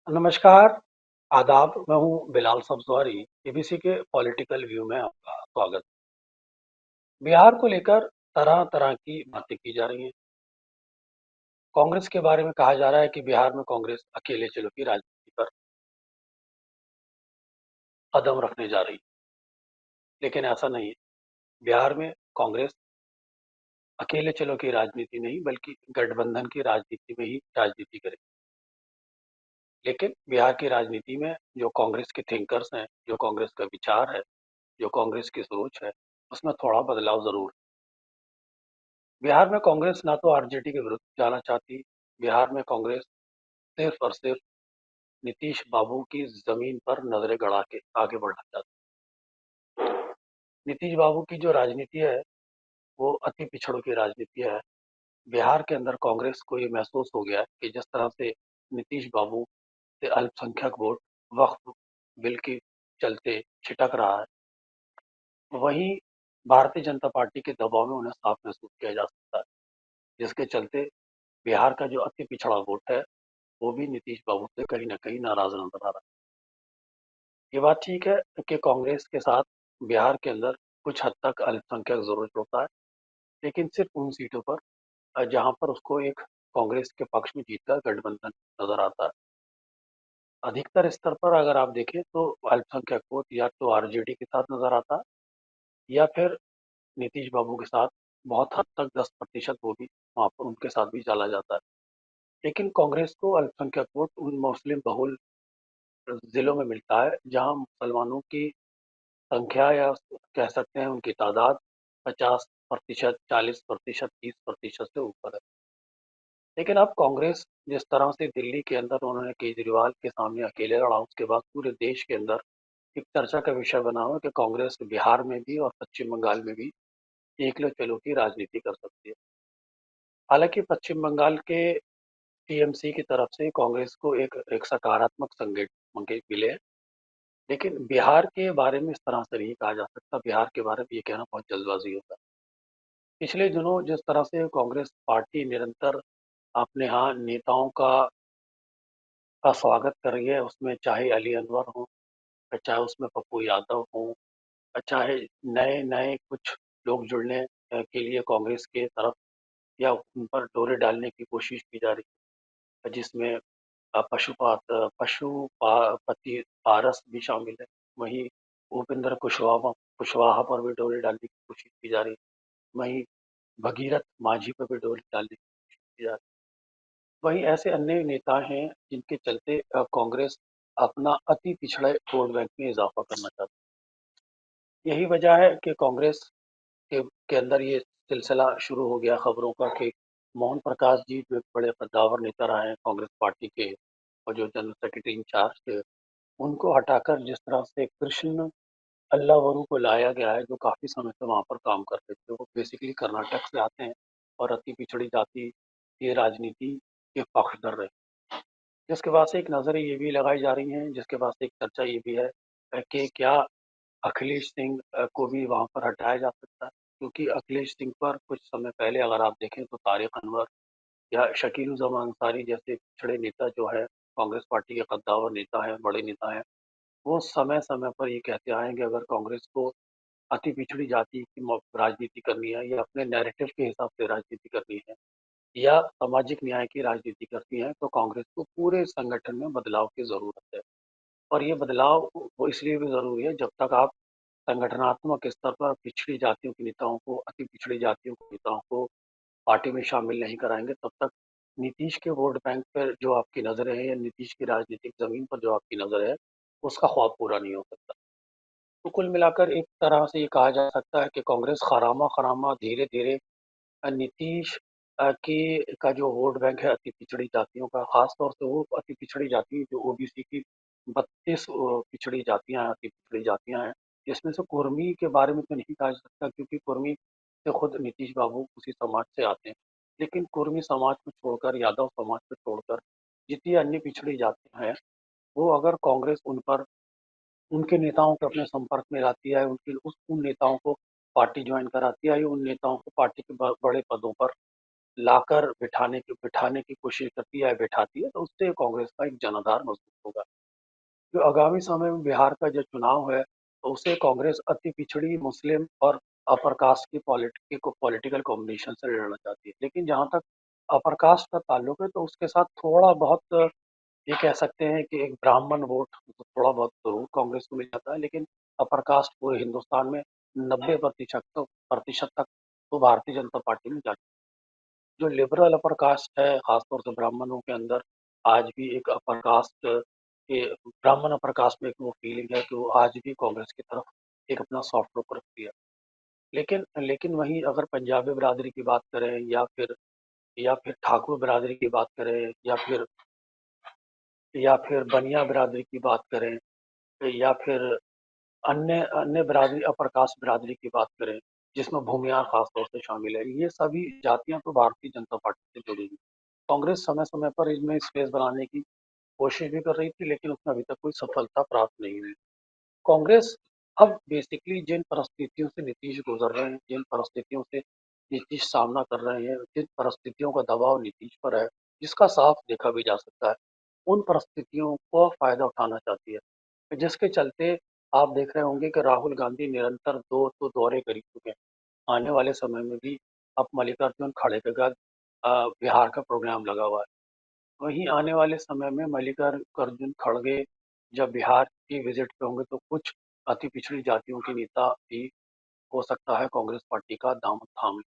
नमस्कार, आदाब। मैं हूँ बिलाल सब्ज़वारी, एबीसी के पॉलिटिकल व्यू में आपका स्वागत। बिहार को लेकर तरह-तरह की बातें की जा रही हैं। कांग्रेस के बारे में कहा जा रहा है कि बिहार में कांग्रेस अकेले चलो की राजनीति पर कदम रखने जा रही है, लेकिन ऐसा नहीं है। बिहार में कांग्रेस अकेले चलो की राजनीति नहीं, बल्कि गठबंधन की राजनीति में ही राजनीति करेगी। लेकिन बिहार की राजनीति में जो कांग्रेस के थिंकर्स हैं, जो कांग्रेस का विचार है, जो कांग्रेस की सोच है, उसमें थोड़ा बदलाव ज़रूर है। बिहार में कांग्रेस ना तो आरजेडी के विरुद्ध जाना चाहती। बिहार में कांग्रेस सिर्फ और सिर्फ नीतीश बाबू की जमीन पर नजरें गड़ा के आगे बढ़ना चाहती। नीतीश बाबू की जो राजनीति है वो अति पिछड़ों की राजनीति है। बिहार के अंदर कांग्रेस को ये महसूस हो गया है कि जिस तरह से नीतीश बाबू से अल्पसंख्यक वोट वक्फ बिल के चलते छिटक रहा है, वहीं भारतीय जनता पार्टी के दबाव में उन्हें साफ महसूस किया जा सकता है, जिसके चलते बिहार का जो अति पिछड़ा वोट है वो भी नीतीश बाबू से कहीं न कहीं नाराज़ नज़र आ रहा है। ये बात ठीक है कि कांग्रेस के साथ बिहार के अंदर कुछ हद तक अल्पसंख्यक ज़रूर जुड़ता है, लेकिन सिर्फ उन सीटों पर जहाँ पर उसको एक कांग्रेस के पक्ष में जीत का गठबंधन नज़र आता है। अधिकतर स्तर पर अगर आप देखें तो अल्पसंख्यक वोट या तो आरजेडी के साथ नज़र आता है या फिर नीतीश बाबू के साथ बहुत हद तक 10% वो भी वहाँ पर उनके साथ भी डाला जाता है। लेकिन कांग्रेस को अल्पसंख्यक वोट उन मुस्लिम बहुल ज़िलों में मिलता है जहाँ मुसलमानों की संख्या या कह सकते हैं उनकी तादाद 50%, 40%, 30% से ऊपर है। लेकिन अब कांग्रेस जिस तरह से दिल्ली के अंदर उन्होंने केजरीवाल के सामने अकेले लड़ा, उसके बाद पूरे देश के अंदर एक चर्चा का विषय बना हुआ कि कांग्रेस बिहार में भी और पश्चिम बंगाल में भी एकलो चलो की राजनीति कर सकती है। हालांकि पश्चिम बंगाल के टीएमसी की तरफ से कांग्रेस को एक सकारात्मक संकेत मिले हैं, लेकिन बिहार के बारे में इस तरह से नहीं कहा जा सकता। बिहार के बारे में ये कहना बहुत जल्दबाजी होता है। पिछले दिनों जिस तरह से कांग्रेस पार्टी निरंतर अपने यहाँ नेताओं का स्वागत कर रही है, उसमें चाहे अली अनवर हो, चाहे उसमें पप्पू यादव हो, चाहे नए नए कुछ लोग जुड़ने के लिए कांग्रेस के तरफ या उन पर डोरे डालने की कोशिश की जा रही है, जिसमें पशुपति पारस भी शामिल है। वहीं उपेंद्र कुशवाहा पर भी डोरे डालने की कोशिश की जा रही है। वहीं भगीरथ माझी पर भी डोरे डालने की कोशिश की जा रही है। वहीं ऐसे अन्य नेता हैं जिनके चलते कांग्रेस अपना अति पिछड़े वोट बैंक में इजाफा करना चाहती है। यही वजह है कि कांग्रेस के अंदर ये सिलसिला शुरू हो गया खबरों का कि मोहन प्रकाश जी जो एक बड़े कद्दावर नेता रहे हैं कांग्रेस पार्टी के और जो जनरल सेक्रेटरी इंचार्ज थे, उनको हटाकर जिस तरह से कृष्ण अल्लावरू को लाया गया है, जो काफ़ी समय से वहाँ पर काम कर रहे थे। वो बेसिकली कर्नाटक से आते हैं और अति पिछड़ी जाति की राजनीति के पक्षधर रहे। जिसके बाद से एक नज़रें ये भी लगाई जा रही हैं, जिसके बाद से एक चर्चा ये भी है कि क्या अखिलेश सिंह को भी वहाँ पर हटाया जा सकता है? क्योंकि अखिलेश सिंह पर कुछ समय पहले अगर आप देखें तो तारिक अनवर या शकीलुज़्ज़मान अंसारी जैसे पिछड़े नेता जो है, कांग्रेस पार्टी के कद्दावर नेता हैं, बड़े नेता हैं, वो समय-समय पर ये कहते आए हैं कि अगर कांग्रेस को अति पिछड़ी जाति की राजनीति करनी है या अपने नैरेटिव के हिसाब से राजनीति करनी है या सामाजिक न्याय की राजनीति करनी है, तो कांग्रेस को पूरे संगठन में बदलाव की ज़रूरत है। और ये बदलाव वो इसलिए भी ज़रूरी है जब तक आप संगठनात्मक स्तर पर पिछड़ी जातियों के नेताओं को, अति पिछड़ी जातियों के नेताओं को पार्टी में शामिल नहीं कराएंगे, तब तक नीतीश के वोट बैंक पर जो आपकी नज़रें हैं या नीतीश की राजनीतिक ज़मीन पर जो आपकी नज़र है, उसका ख्वाब पूरा नहीं हो सकता। तो कुल मिलाकर एक तरह से ये कहा जा सकता है कि कांग्रेस खरामा-खरामा धीरे-धीरे नीतीश की का जो वोट बैंक है अति पिछड़ी जातियों का, ख़ास तौर से वो अति पिछड़ी जाति जो ओबीसी की 32 पिछड़ी जातियाँ हैं, अति पिछड़ी जातियाँ हैं, जिसमें से कुर्मी के बारे में तो नहीं कहा जा सकता क्योंकि कुर्मी से खुद नीतीश बाबू उसी समाज से आते हैं। लेकिन कुर्मी समाज को छोड़कर, यादव समाज को छोड़कर जितनी अन्य पिछड़ी जातियाँ हैं, वो अगर कांग्रेस उन पर उनके नेताओं को अपने संपर्क में लाती है, उन नेताओं को पार्टी ज्वाइन कराती है, या उन नेताओं को पार्टी के बड़े पदों पर लाकर बिठाने की कोशिश करती है या बिठाती है, तो उससे कांग्रेस का एक जनाधार मजबूत होगा। जो आगामी समय में बिहार का जो चुनाव है, तो उसे कांग्रेस अति पिछड़ी मुस्लिम और अपर कास्ट की पॉलिटिकल कॉम्बिनेशन से लड़ना चाहती है। लेकिन जहाँ तक अपर कास्ट का ताल्लुक है, तो उसके साथ थोड़ा बहुत ये कह सकते हैं कि एक ब्राह्मण वोट तो थोड़ा बहुत जरूर कांग्रेस को मिल जाता है, लेकिन अपर कास्ट पूरे हिंदुस्तान में 90% तक तो भारतीय जनता पार्टी में जाती है। जो लिबरल अपर कास्ट है, खासतौर से ब्राह्मणों के अंदर आज भी एक अपर कास्ट के ब्राह्मण अपर कास्ट में एक वो फीलिंग है कि वो आज भी कांग्रेस की तरफ एक अपना सॉफ्ट रोक रखती है। लेकिन लेकिन वहीं अगर पंजाबी बिरादरी की बात करें, या फिर ठाकुर बिरादरी की बात करें, या फिर बनिया बिरादरी की बात करें, या फिर अन्य अन्य बिरादरी अपर कास्ट बिरादरी की बात करें, जिसमें भूमियार खास तौर से शामिल है, ये सभी जातियां तो भारतीय जनता पार्टी से जुड़ी हुई। कांग्रेस समय समय पर इसमें स्पेस बनाने की कोशिश भी कर रही थी, लेकिन उसमें अभी तक कोई सफलता प्राप्त नहीं हुई। कांग्रेस अब बेसिकली जिन परिस्थितियों से नीतीश गुजर रहे हैं, जिन परिस्थितियों से नीतीश सामना कर रहे हैं, जिन परिस्थितियों का दबाव नीतीश पर है, जिसका साफ देखा भी जा सकता है, उन परिस्थितियों को फायदा उठाना चाहती है, जिसके चलते आप देख रहे होंगे कि राहुल गांधी निरंतर दो तो दौरे कर ही चुके हैं। आने वाले समय में भी अब मल्लिकार्जुन खड़गे के बाद बिहार का प्रोग्राम लगा हुआ है। वहीं आने वाले समय में मल्लिकार्जुन खड़गे जब बिहार की विजिट पे होंगे, तो कुछ अति पिछड़ी जातियों के नेता भी हो सकता है कांग्रेस पार्टी का दामन थाम लें।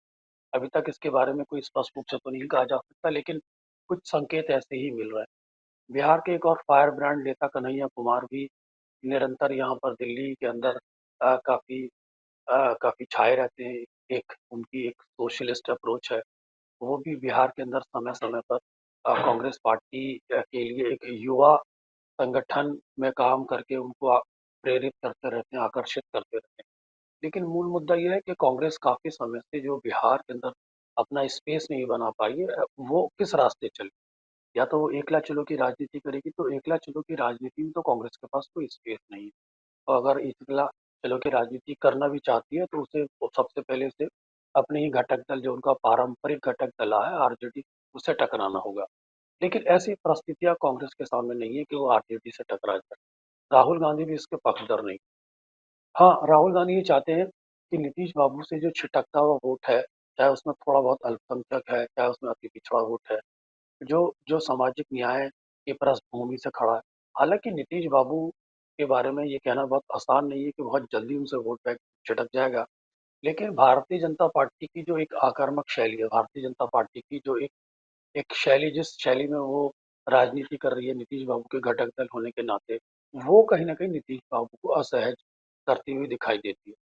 अभी तक इसके बारे में कोई स्पष्ट रूप से तो नहीं कहा जा सकता, लेकिन कुछ संकेत ऐसे ही मिल रहे हैं। बिहार के एक और फायर ब्रांड नेता कन्हैया कुमार भी निरंतर यहाँ पर दिल्ली के अंदर काफी काफी छाए रहते हैं। एक उनकी एक सोशलिस्ट अप्रोच है। वो भी बिहार के अंदर समय समय पर कांग्रेस पार्टी के लिए एक युवा संगठन में काम करके उनको प्रेरित करते रहते हैं, आकर्षित करते रहते हैं। लेकिन मूल मुद्दा ये है कि कांग्रेस काफी समय से जो बिहार के अंदर अपना स्पेस नहीं बना पाई है, वो किस रास्ते चले। या तो वो एकला चलो की राजनीति करेगी, तो एकला चलो की राजनीति में तो कांग्रेस के पास कोई स्पेस नहीं है। और अगर एकला चलो की राजनीति करना भी चाहती है, तो उसे सबसे पहले उसे अपने ही घटक दल, जो उनका पारंपरिक घटक दल है आरजेडी, उससे टकराना होगा। लेकिन ऐसी परिस्थितियां कांग्रेस के सामने नहीं है कि वो आरजेडी से टकरा जाए। राहुल गांधी भी इसके पक्षधर नहीं। हाँ, राहुल गांधी ये चाहते हैं कि नीतीश बाबू से जो छिटकता हुआ वोट है, चाहे उसमें थोड़ा बहुत अल्पसंख्यक है, चाहे उसमें अति पिछड़ा वोट है, जो जो सामाजिक न्याय की पृष्ठभूमि से खड़ा है। हालांकि नीतीश बाबू के बारे में ये कहना बहुत आसान नहीं है कि बहुत जल्दी उनसे वोट बैंक छिटक जाएगा। लेकिन भारतीय जनता पार्टी की जो एक आक्रामक शैली है, भारतीय जनता पार्टी की जो एक एक शैली, जिस शैली में वो राजनीति कर रही है नीतीश बाबू के घटक दल होने के नाते, वो कहीं ना कहीं नीतीश बाबू को असहज करती हुई दिखाई देती है,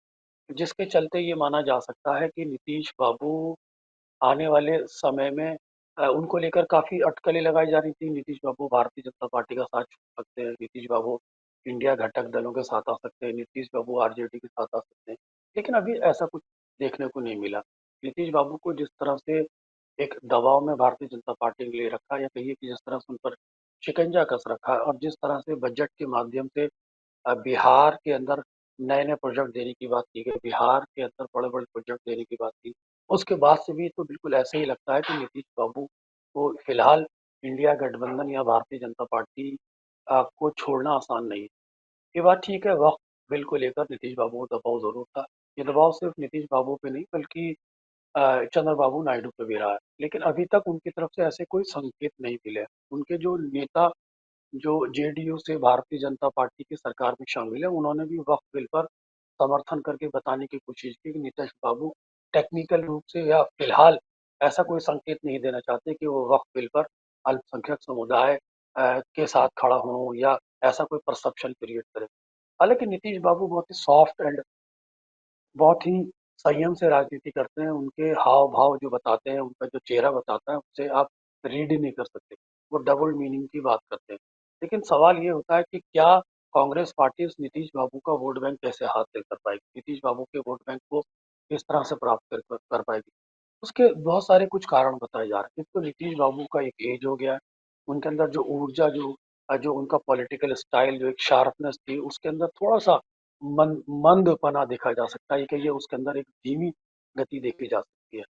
जिसके चलते ये माना जा सकता है कि नीतीश बाबू आने वाले समय में उनको लेकर काफ़ी अटकलें लगाई जा रही थी। नीतीश बाबू भारतीय जनता पार्टी का साथ छोड़ सकते हैं, नीतीश बाबू इंडिया घटक दलों के साथ आ सकते हैं, नीतीश बाबू आरजेडी के साथ आ सकते हैं। लेकिन अभी ऐसा कुछ देखने को नहीं मिला। नीतीश बाबू को जिस तरह से एक दबाव में भारतीय जनता पार्टी ने ले रखा, या कहिए कि जिस तरह से उन पर शिकंजा कस रखा है, और जिस तरह से बजट के माध्यम से बिहार के अंदर नए-नए प्रोजेक्ट देने की बात की गई, बिहार के अंदर बड़े-बड़े प्रोजेक्ट देने की बात की। उसके बाद से भी तो बिल्कुल ऐसा ही लगता है कि नीतीश बाबू को फिलहाल इंडिया गठबंधन या भारतीय जनता पार्टी को छोड़ना आसान नहीं है। ये बात ठीक है, वक़्त बिल को लेकर नीतीश बाबू को दबाव ज़रूर था। ये दबाव सिर्फ नीतीश बाबू पे नहीं, बल्कि चंद्रबाबू नायडू पे भी रहा है। लेकिन अभी तक उनकी तरफ से ऐसे कोई संकेत नहीं मिले। उनके जो नेता जो जेडीयू से भारतीय जनता पार्टी की सरकार में शामिल है, उन्होंने भी वक्फ बिल पर समर्थन करके बताने की कोशिश की कि नीतीश बाबू टेक्निकल रूप से या फिलहाल ऐसा कोई संकेत नहीं देना चाहते कि वो वक्फ बिल पर अल्पसंख्यक समुदाय के साथ खड़ा हों, या ऐसा कोई परसेप्शन क्रिएट करें। हालांकि नीतीश बाबू बहुत ही सॉफ्ट एंड बहुत ही संयम से राजनीति करते हैं। उनके हाव-भाव जो बताते हैं, उनका जो चेहरा बताता है, उससे आप रीड ही नहीं कर सकते। वो डबल मीनिंग की बात करते हैं। लेकिन सवाल ये होता है कि क्या कांग्रेस पार्टी उस नीतीश बाबू का वोट बैंक कैसे हासिल कर पाएगी? नीतीश बाबू के वोट बैंक को किस तरह से प्राप्त कर पाएगी? उसके बहुत सारे कुछ कारण बताए जा रहे हैं। एक तो नीतीश बाबू का एक एज हो गया है। उनके अंदर जो ऊर्जा, जो उनका पॉलिटिकल स्टाइल, जो एक शार्पनेस थी, उसके अंदर थोड़ा-सा मंदपना देखा जा सकता है कि ये उसके अंदर एक धीमी गति देखी जा सकती है।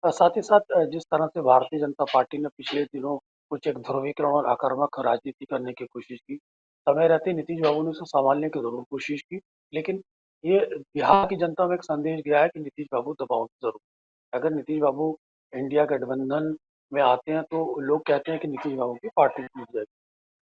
साथ ही साथ जिस तरह से भारतीय जनता पार्टी ने पिछले दिनों कुछ एक ध्रुवीकरण और आक्रामक राजनीति करने की कोशिश की, समय रहते नीतीश बाबू ने उसे संभालने की ज़रूर कोशिश की, लेकिन ये बिहार की जनता में एक संदेश गया है कि नीतीश बाबू दबाव में ज़रूर। अगर नीतीश बाबू इंडिया गठबंधन में आते हैं तो लोग कहते हैं कि नीतीश बाबू की पार्टी टूट जाएगी।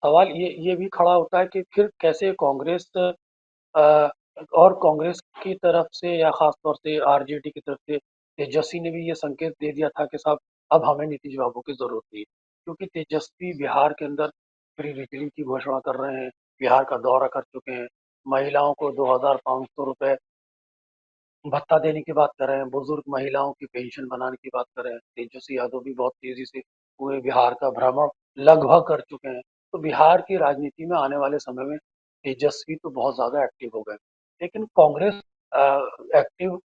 सवाल ये भी खड़ा होता है कि फिर कैसे कांग्रेस अ, और कांग्रेस की तरफ से या खास तौर से आरजेडी की तरफ से तेजस्वी ने भी ये संकेत दे दिया था कि साहब अब हमें नीतीश बाबू की जरूरत नहीं है, क्योंकि तेजस्वी बिहार के अंदर फ्री बिजली की घोषणा कर रहे हैं, बिहार का दौरा कर चुके हैं, महिलाओं को 2,500 रुपए भत्ता देने की बात कर रहे हैं, बुजुर्ग महिलाओं की पेंशन बनाने की बात कर रहे हैं। तेजस्वी यादव भी बहुत तेजी से पूरे बिहार का भ्रमण लगभग कर चुके हैं। तो बिहार की राजनीति में आने वाले समय में तेजस्वी तो बहुत ज्यादा एक्टिव हो गए, लेकिन कांग्रेस एक्टिव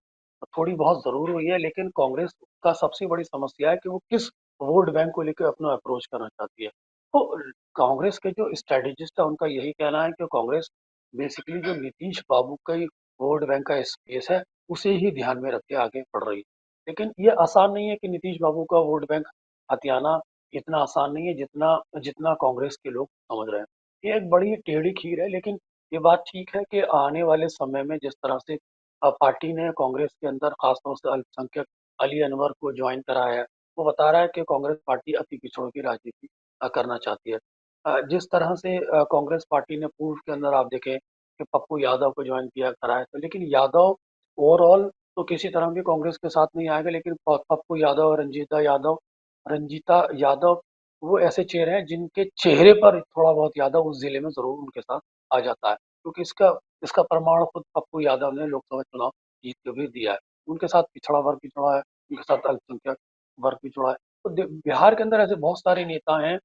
थोड़ी बहुत जरूर हुई है, लेकिन कांग्रेस का सबसे बड़ी समस्या है कि वो किस वोट बैंक को लेकर अपना अप्रोच करना चाहती है। तो कांग्रेस के जो स्ट्रेटेजिस्ट है उनका यही कहना है कि कांग्रेस बेसिकली जो नीतीश बाबू का ही वोट बैंक का स्पेस है उसे ही ध्यान में रख के आगे बढ़ रही है। लेकिन ये आसान नहीं है कि नीतीश बाबू का वोट बैंक हथियाना इतना आसान नहीं है जितना जितना कांग्रेस के लोग समझ रहे हैं। ये एक बड़ी टेढ़ी खीर है, लेकिन ये बात ठीक है कि आने वाले समय में जिस तरह से पार्टी ने कांग्रेस के अंदर खासतौर से अल्पसंख्यक अली अनवर को ज्वाइन कराया है, वो बता रहा है कि कांग्रेस पार्टी अति पिछड़ों की राजनीति करना चाहती है। जिस तरह से कांग्रेस पार्टी ने पूर्व के अंदर आप देखें कि पप्पू यादव को ज्वाइन किया कराया था, लेकिन यादव ओवरऑल तो किसी तरह भी कांग्रेस के साथ नहीं आएगा, लेकिन पप्पू यादव, रंजीता यादव वो ऐसे चेहरे हैं जिनके चेहरे पर थोड़ा बहुत यादव उस जिले में जरूर उनके साथ आ जाता है, क्योंकि इसका इसका प्रमाण खुद पप्पू यादव ने लोकसभा चुनाव जीत के भी दिया है। उनके साथ पिछड़ा वर्ग भी जुड़ा है, उनके साथ अल्पसंख्यक वर्ग भी जुड़ा है। तो बिहार के अंदर ऐसे बहुत सारे नेता हैं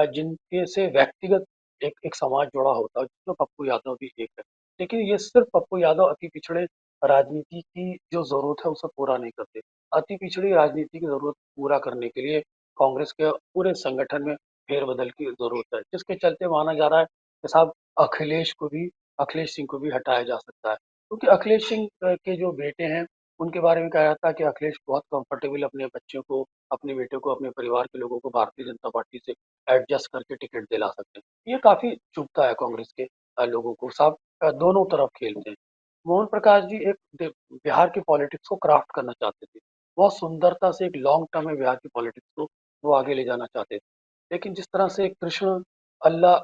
जिनके से व्यक्तिगत एक एक समाज जुड़ा होता है, जिसमें पप्पू यादव भी एक है। लेकिन ये सिर्फ पप्पू यादव अति पिछड़े राजनीति की जो जरूरत है उसे पूरा नहीं करते। अति पिछड़ी राजनीति की जरूरत पूरा करने के लिए कांग्रेस के पूरे संगठन में फेरबदल की जरूरत है, जिसके चलते माना जा रहा है कि साहब अखिलेश सिंह को भी हटाया जा सकता है, क्योंकि अखिलेश सिंह के जो बेटे हैं उनके बारे में कहा जाता है कि अखिलेश बहुत कंफर्टेबल अपने बच्चों को, अपने बेटे को, अपने परिवार के लोगों को भारतीय जनता पार्टी से एडजस्ट करके टिकट दिला सकते हैं। ये काफी चुभता है कांग्रेस के लोगों को। साहब दोनों तरफ खेलते हैं। मोहन प्रकाश जी एक बिहार की पॉलिटिक्स को क्राफ्ट करना चाहते थे, बहुत सुंदरता से एक लॉन्ग टर्म में बिहार की पॉलिटिक्स को वो आगे ले जाना चाहते थे। लेकिन जिस तरह से कृष्ण अल्लाह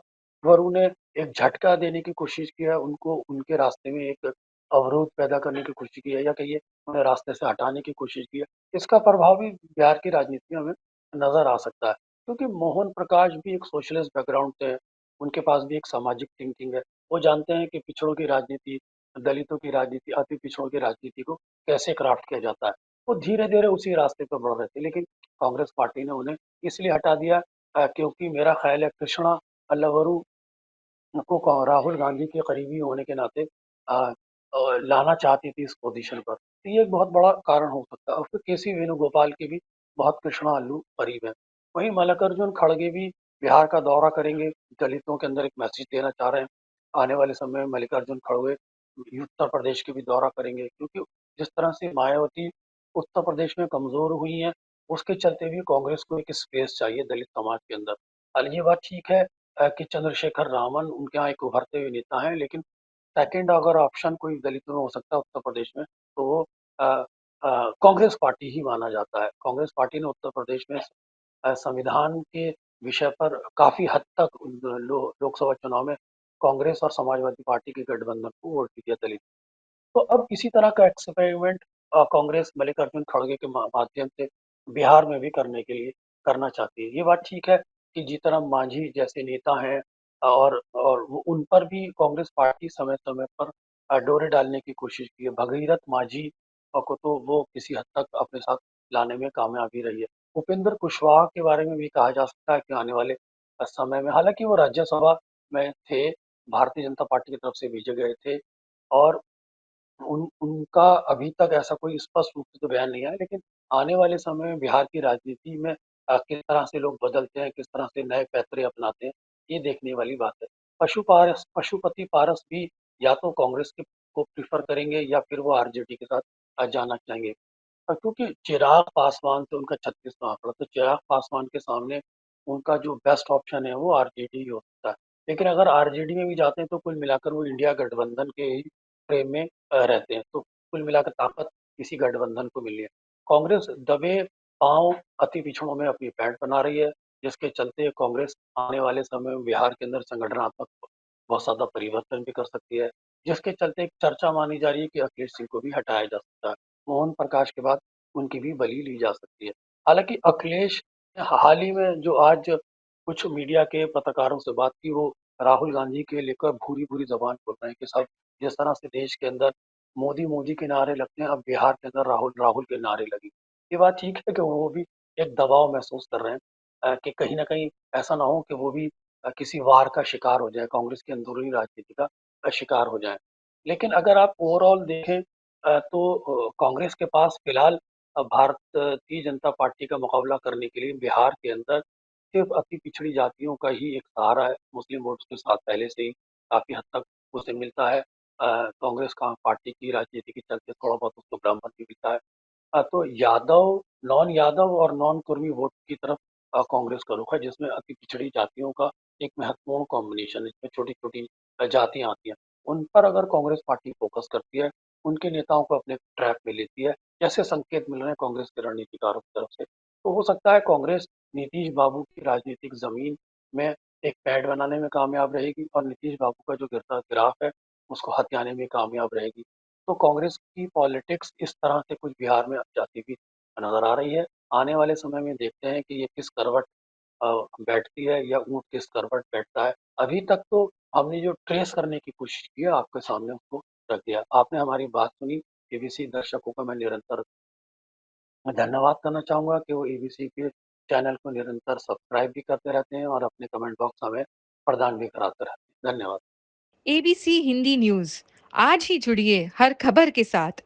वरु ने एक झटका देने की कोशिश की है, उनको उनके रास्ते में एक अवरोध पैदा करने की कोशिश की है, या कहिए उन्हें रास्ते से हटाने की कोशिश की है, इसका प्रभाव भी बिहार की राजनीति में हमें नजर आ सकता है। क्योंकि मोहन प्रकाश भी एक सोशलिस्ट बैकग्राउंड से है, उनके पास भी एक सामाजिक थिंकिंग है। वो जानते हैं कि पिछड़ों की राजनीति, दलितों की राजनीति, अति पिछड़ों की राजनीति को कैसे क्राफ्ट किया जाता है। वो धीरे धीरे उसी रास्ते पर बढ़ रहे थे, लेकिन कांग्रेस पार्टी ने उन्हें इसलिए हटा दिया क्योंकि मेरा ख्याल है कृष्णा अल्लावरू को राहुल गांधी के करीबी होने के नाते लाना चाहती थी इस पोजीशन पर। तो ये एक बहुत बड़ा कारण हो सकता है, और फिर केसी वेणुगोपाल के भी बहुत कृष्णा अल्लू करीब है। वहीं मल्लिकार्जुन खड़गे भी बिहार का दौरा करेंगे, दलितों के अंदर एक मैसेज देना चाह रहे हैं। आने वाले समय में मल्लिकार्जुन खड़गे उत्तर प्रदेश के भी दौरा करेंगे, क्योंकि जिस तरह से मायावती उत्तर प्रदेश में कमजोर हुई हैं, उसके चलते भी कांग्रेस को एक स्पेस चाहिए दलित समाज के अंदर। हाल ये बात ठीक है कि चंद्रशेखर रावण उनके यहाँ एक उभरते हुए नेता हैं, लेकिन सेकंड अगर ऑप्शन कोई दलितों में हो सकता है उत्तर प्रदेश में, तो वो कांग्रेस पार्टी ही माना जाता है। कांग्रेस पार्टी ने उत्तर प्रदेश में संविधान के विषय पर काफी हद तक लोकसभा चुनाव में कांग्रेस और समाजवादी पार्टी के गठबंधन को वोट दिया दलित। तो अब इसी तरह का एक्सपेरिमेंट कांग्रेस मल्लिकार्जुन खड़गे के माध्यम से बिहार में भी करने के लिए करना चाहती है। ये बात ठीक है कि जीतन मांझी जैसे नेता हैं, और उन पर भी कांग्रेस पार्टी समय समय पर डोरे डालने की कोशिश की है। भगीरथ मांझी को तो वो किसी हद तक अपने साथ लाने में कामयाबी रही है। उपेंद्र कुशवाहा के बारे में भी कहा जा सकता है कि आने वाले समय में, हालांकि वो राज्यसभा में थे, भारतीय जनता पार्टी की तरफ से भेजे गए थे, और उनका अभी तक ऐसा कोई स्पष्ट रूप से तो बयान नहीं आया, लेकिन आने वाले समय में बिहार की राजनीति में किस तरह से लोग बदलते हैं, किस तरह से नए पैतरे अपनाते हैं, ये देखने वाली बात है। पशुपति पारस भी या तो कांग्रेस के को प्रीफर करेंगे या फिर वो आरजेडी के साथ जाना चाहेंगे। क्योंकि चिराग पासवान से उनका 36वां आंकड़ा, तो चिराग पासवान के सामने उनका जो बेस्ट ऑप्शन है वो आरजेडी ही हो सकता है। लेकिन अगर आरजेडी में भी जाते हैं तो कुल मिलाकर वो इंडिया गठबंधन के ही फ्रेम में रहते हैं, तो कुल मिलाकर ताकत किसी गठबंधन को मिली है। कांग्रेस दबे पांव अति पिछड़ों में अपनी पैठ बना रही है, जिसके चलते कांग्रेस आने वाले समय में बिहार के अंदर संगठनात्मक बहुत ज्यादा परिवर्तन भी कर सकती है, जिसके चलते एक चर्चा मानी जा रही है कि अखिलेश सिंह को भी हटाया जा सकता है, मोहन प्रकाश के बाद उनकी भी बलि ली जा सकती है। हालांकि अखिलेश ने हाल ही में जो आज कुछ मीडिया के पत्रकारों से बात की, वो राहुल गांधी के लेकर भूरी भूरी जबान बोल रहे हैं कि सब जिस तरह से देश के अंदर मोदी मोदी के नारे लगते हैं, अब बिहार के अंदर राहुल राहुल के नारे लगे। ये बात ठीक है कि वो भी एक दबाव महसूस कर रहे हैं, कि कहीं ना कहीं ऐसा ना हो कि वो भी किसी वार का शिकार हो जाए, कांग्रेस की अंदरूनी राजनीति का शिकार हो जाए। लेकिन अगर आप ओवरऑल देखें तो कांग्रेस के पास फिलहाल भारतीय जनता पार्टी का मुकाबला करने के लिए बिहार के अंदर सिर्फ अति पिछड़ी जातियों का ही एक सहारा है। मुस्लिम वोट के साथ पहले से ही काफी हद तक उसे मिलता है। कांग्रेस का पार्टी की राजनीति के चलते थोड़ा बहुत उसको ब्राह्मण भी मिलता है। तो नॉन यादव और नॉन कुर्मी वोट की तरफ कांग्रेस का रुख है, जिसमें अति पिछड़ी जातियों का एक महत्वपूर्ण कॉम्बिनेशन है, इसमें छोटी छोटी जातियां आती हैं। उन पर अगर कांग्रेस पार्टी फोकस करती है, उनके नेताओं को अपने ट्रैप में लेती है, जैसे संकेत मिल रहे हैं कांग्रेस के रणनीतिकारों की तरफ से, तो हो सकता है कांग्रेस नीतीश बाबू की राजनीतिक जमीन में एक पैड बनाने में कामयाब रहेगी और नीतीश बाबू का जो गिरता गिराफ है उसको हथियाने में कामयाब रहेगी। तो कांग्रेस की पॉलिटिक्स इस तरह से कुछ बिहार में जाती हुई नजर आ रही है। आने वाले समय में देखते हैं कि ये किस करवट अ, बैठती है या ऊँट किस करवट बैठता है। अभी तक तो हमने जो ट्रेस करने की कोशिश की है आपके सामने उसको रख दिया। आपने हमारी बात सुनी। एबीसी दर्शकों का मैं निरंतर धन्यवाद करना चाहूँगा कि वो एबीसी के चैनल को निरंतर सब्सक्राइब भी करते रहते हैं और अपने कमेंट बॉक्स हमें प्रदान भी कराते रहते हैं। धन्यवाद। एबीसी हिंदी न्यूज़ आज ही जुड़िए हर खबर के साथ।